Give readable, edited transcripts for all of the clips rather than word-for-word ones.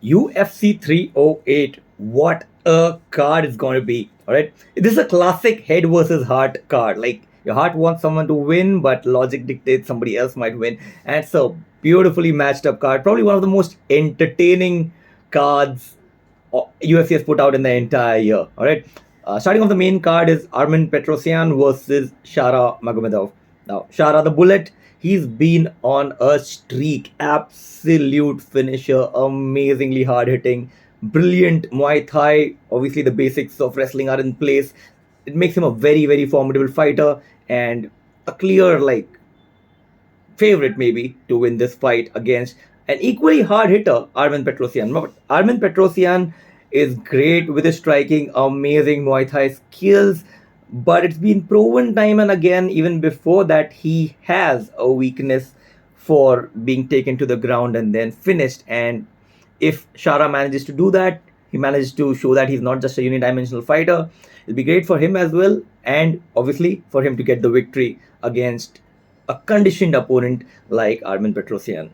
UFC 308. What a card it's going to be. All right. This is a classic head versus heart card. Like your heart wants someone to win, but logic dictates somebody else might win. And it's a beautifully matched up card. Probably one of the most entertaining cards UFC has put out in the entire year. All right. Starting off the main card is Armin Petrosyan versus Shara Magomedov. Now, Shara the Bullet, he's been on a streak. Absolute finisher, amazingly hard hitting, brilliant Muay Thai. Obviously, the basics of wrestling are in place. It makes him a very, very formidable fighter and a clear, favorite maybe to win this fight against an equally hard hitter, Armin Petrosyan. But Armin Petrosyan is great with his striking, amazing Muay Thai skills, but it's been proven time and again, even before that, he has a weakness for being taken to the ground and then finished. And if Shara manages to do that, he manages to show that he's not just a unidimensional fighter. It'll be great for him as well, and obviously for him to get the victory against a conditioned opponent like Armin Petrosyan.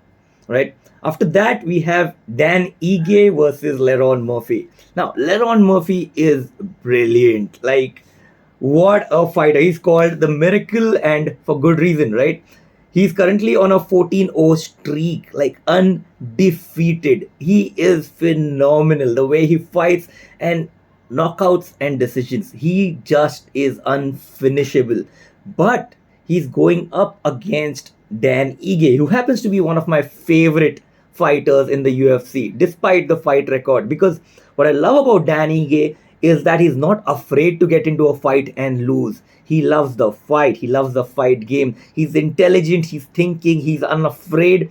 Right? After that, we have Dan Ige versus Leron Murphy. Now, Leron Murphy is brilliant. Like, what a fighter. He's called the Miracle, and for good reason, right? He's currently on a 14-0 streak, like undefeated. He is phenomenal. The way he fights and knockouts and decisions, he just is unfinishable. But he's going up against Dan Ige, who happens to be one of my favorite fighters in the UFC, despite the fight record. Because what I love about Dan Ige is that he's not afraid to get into a fight and lose. He loves the fight. He loves the fight game. He's intelligent. He's thinking. He's unafraid.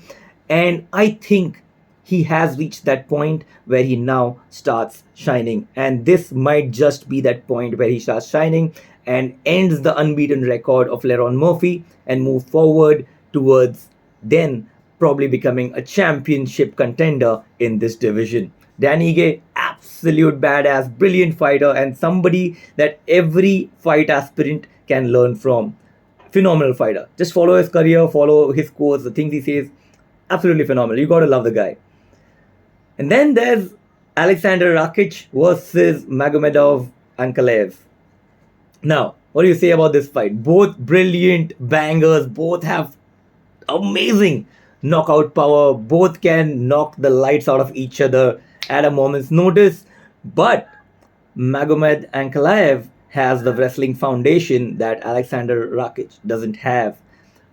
And I think he has reached that point where he now starts shining. And this might just be that point where he starts shining and ends the unbeaten record of Leron Murphy and move forward towards then probably becoming a championship contender in this division. Dan Ige, absolute badass, brilliant fighter, and somebody that every fight aspirant can learn from. Phenomenal fighter. Just follow his career, follow his quotes, the things he says. Absolutely phenomenal. You gotta love the guy. And then there's Alexander Rakic versus Magomedov Ankalaev. Now, what do you say about this fight? Both brilliant bangers, both have amazing knockout power, both can knock the lights out of each other at a moment's notice. But Magomed Ankalaev has the wrestling foundation that Alexander Rakic doesn't have.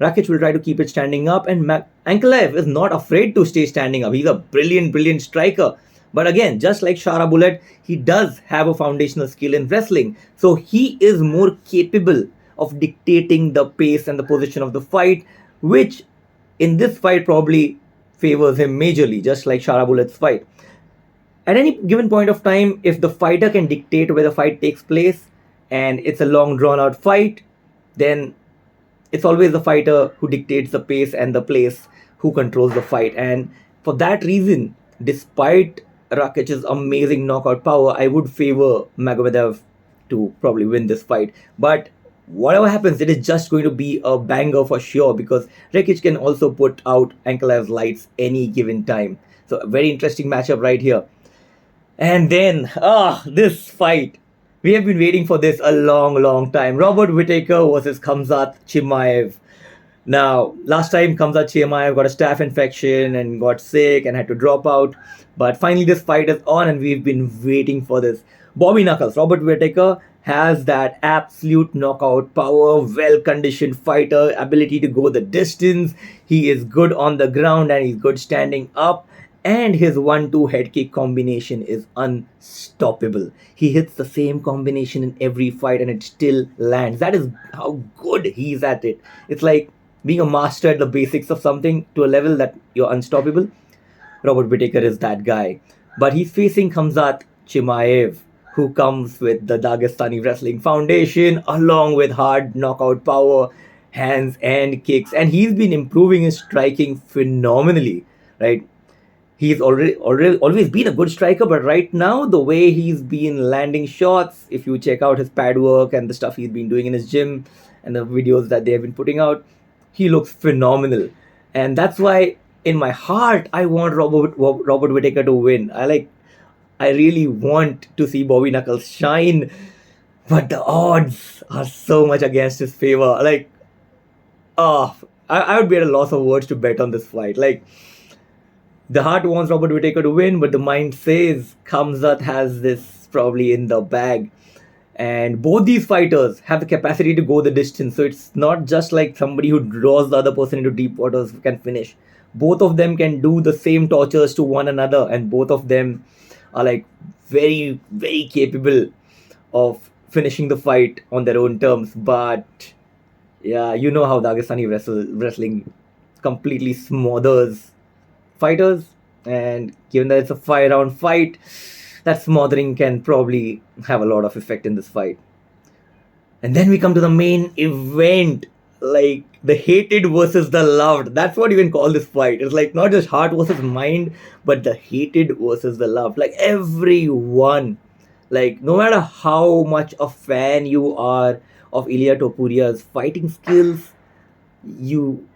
Rakic will try to keep it standing up, and Ankalaev is not afraid to stay standing up. He's a brilliant, brilliant striker. But again, just like Shara Bullet, he does have a foundational skill in wrestling. So he is more capable of dictating the pace and the position of the fight, which in this fight probably favors him majorly, just like Shara Bullet's fight. At any given point of time, if the fighter can dictate where the fight takes place and it's a long drawn out fight, then it's always the fighter who dictates the pace and the place who controls the fight. And for that reason, despite Rakic's amazing knockout power, I would favor Magomedov to probably win this fight. But whatever happens, it is just going to be a banger for sure, because Rakic can also put out Ankalaev's lights any given time. So a very interesting matchup right here. And then, this fight. We have been waiting for this a long, long time. Robert Whittaker versus Khamzat Chimaev. Now, last time Khamzat Chimaev got a staph infection and got sick and had to drop out. But finally this fight is on and we've been waiting for this. Bobby Knuckles, Robert Whittaker, has that absolute knockout power, well-conditioned fighter, ability to go the distance. He is good on the ground and he's good standing up. And his 1-2 head kick combination is unstoppable. He hits the same combination in every fight and it still lands. That is how good he's at it. It's like being a master at the basics of something to a level that you're unstoppable. Robert Whittaker is that guy. But he's facing Khamzat Chimaev, who comes with the Dagestani Wrestling Foundation, along with hard knockout power, hands and kicks. And he's been improving his striking phenomenally, right? He's always been a good striker, but right now, the way he's been landing shots, if you check out his pad work and the stuff he's been doing in his gym and the videos that they have been putting out, he looks phenomenal. And that's why in my heart, I want Robert Whittaker to win. I really want to see Bobby Knuckles shine, but the odds are so much against his favor. Oh, I would be at a loss of words to bet on this fight. The heart wants Robert Whittaker to win, but the mind says Kamzat has this probably in the bag. And both these fighters have the capacity to go the distance. So it's not just like somebody who draws the other person into deep waters can finish. Both of them can do the same tortures to one another, and both of them are like very, very capable of finishing the fight on their own terms. But yeah, you know how Dagestani wrestling completely smothers fighters, and given that it's a 5 round fight, that smothering can probably have a lot of effect in this fight. And then we come to the main event, like the hated versus the loved. That's what you can call this fight. It's like not just heart versus mind, but the hated versus the loved. Like everyone, like no matter how much a fan you are of Ilya Topuria's fighting skills, you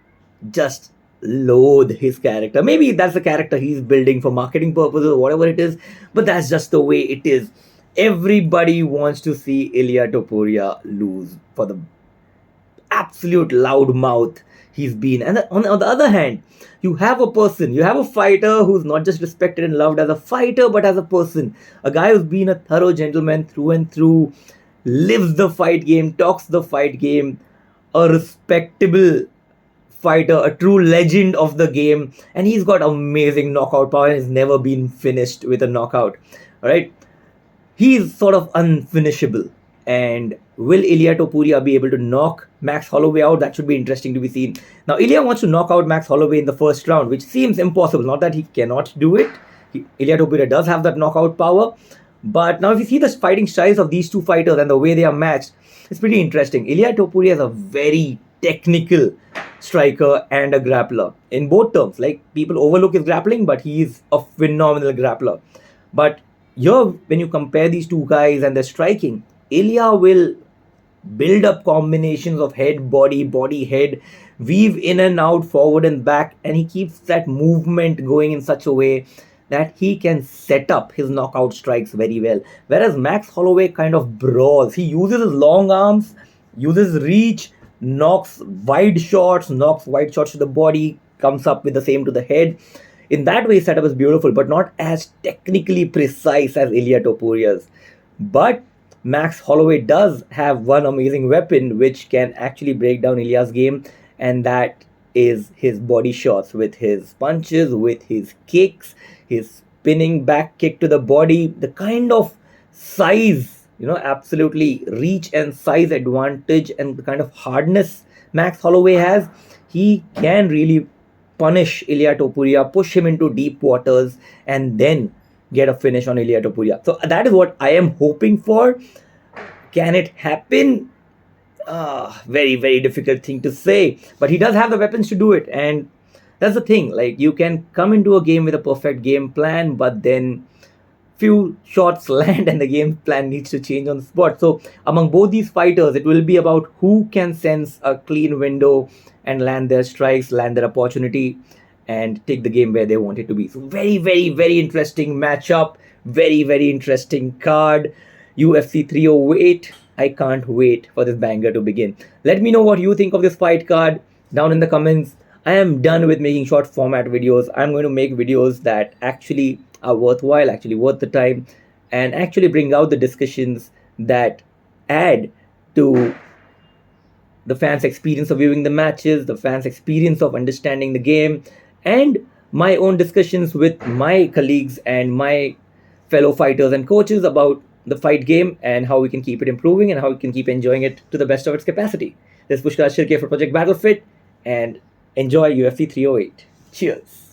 just loathe his character. Maybe that's the character he's building for marketing purposes or whatever it is, but that's just the way it is. Everybody wants to see Ilya Topuria lose for the absolute loud mouth he's been. And on the other hand, you have a fighter who's not just respected and loved as a fighter, but as a person. A guy who's been a thorough gentleman through and through, lives the fight game, talks the fight game, a respectable fighter, a true legend of the game, and he's got amazing knockout power and has never been finished with a knockout. All right, he's sort of unfinishable. And will Ilya Topuria be able to knock Max Holloway out? That should be interesting to be seen. Now, Ilya wants to knock out Max Holloway in the first round, which seems impossible. Not that he cannot do it. Ilya Topuria does have that knockout power. But now, if you see the fighting styles of these two fighters and the way they are matched, it's pretty interesting. Ilya Topuria is a very technical striker and a grappler in both terms. Like, people overlook his grappling, but he's a phenomenal grappler. But here, when you compare these two guys and their striking, Ilya will build up combinations of head, body, head, weave in and out, forward and back, and he keeps that movement going in such a way that he can set up his knockout strikes very well. Whereas Max Holloway kind of brawls. He uses his long arms, uses reach, knocks wide shots to the body, comes up with the same to the head. In that way, his setup is beautiful, but not as technically precise as Ilya Topuria's. But Max Holloway does have one amazing weapon which can actually break down Ilya's game, and that is his body shots with his punches, with his kicks, his spinning back kick to the body, the kind of size, absolutely reach and size advantage, and the kind of hardness Max Holloway has. He can really punish Ilya Topuria, push him into deep waters, and then get a finish on Ilya Topuria. So that is what I am hoping for. Can it happen? Very, very difficult thing to say. But he does have the weapons to do it. And that's the thing. Like, you can come into a game with a perfect game plan, but then few shots land and the game plan needs to change on the spot. So among both these fighters, it will be about who can sense a clean window and land their strikes, land their opportunity, and take the game where they want it to be. So very, very, very interesting matchup. Very, very interesting card. UFC 308. I can't wait for this banger to begin. Let me know what you think of this fight card down in the comments. I am done with making short format videos. I'm going to make videos that actually are worthwhile, actually worth the time, and actually bring out the discussions that add to the fans' experience of viewing the matches, the fans' experience of understanding the game, and my own discussions with my colleagues and my fellow fighters and coaches about the fight game and how we can keep it improving and how we can keep enjoying it to the best of its capacity. This is Pushkar Shirke for Project Battlefit, and enjoy UFC 308. Cheers.